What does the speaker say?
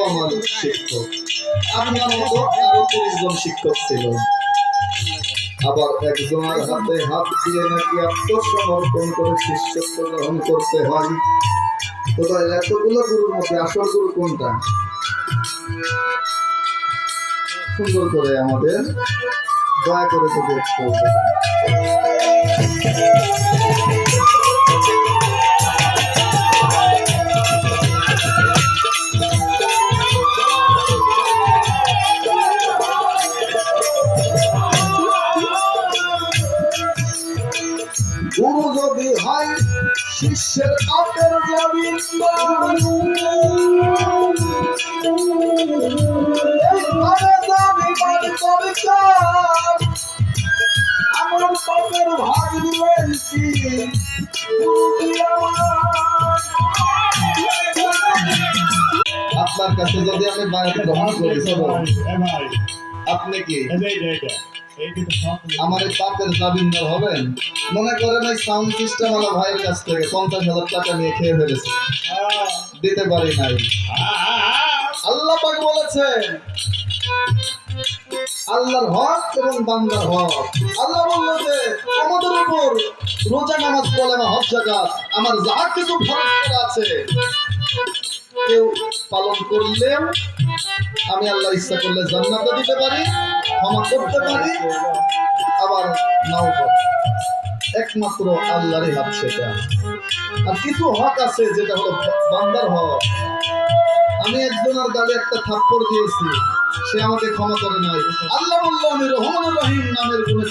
আমার শিক্ষক। আপনার মতো আরো 30 জন শিক্ষক ছিল। আবার একজনের হাতে হাত দিয়ে নাকি আত্মসমর্পণ করে শিষ্যত্ব গ্রহণ করতে হয়। তো এতগুলো গুরুর মধ্যে আসল গুরু কোনটা? সুন্দর করে আমাদের দয়া করে তো দেখতে হবে। গুরু যদি হয় শিষ্যের আপের জামিন, আমার পাপের ভাগ দিলেন কি আপনার কাছে যদি আমি বায়াত গ্রহণ করি, আপনি কি আমার এই পাপের জামিনদার হবেন? মনে করেন এই সাউন্ড সিস্টেম ওয়ালা ভাইয়ের কাছ থেকে 50,000 টাকা নিয়ে খেয়ে ফেলেছে, দিতে পারি নাই। আল্লাহ পাক বলেছেন আল্লাহর হক এবং বান্দার হক। আল্লাহ বলল যে তোমাদের উপর রোজা, নামাজ, কলেমা, হজ, যাকাত আমার যা কিছু ফরজ করা আছে কেউ পালন করলেও আমি আল্লাহ ইচ্ছা করলে জান্নাতে দিতে পারি, ক্ষমা করতে পারি, আবার নাও পারি। একমাত্র আল্লাহরই হাত সেটা। আর কিছু হক আছে যেটা হলো বান্দার হক। আমি একজনের গালে একটা থাপ্পড় দিয়েছি, সে আমাকে ক্ষমা করে নাই। আল্লাহ বলল আমি রহমানুর রহিম নামের গুণে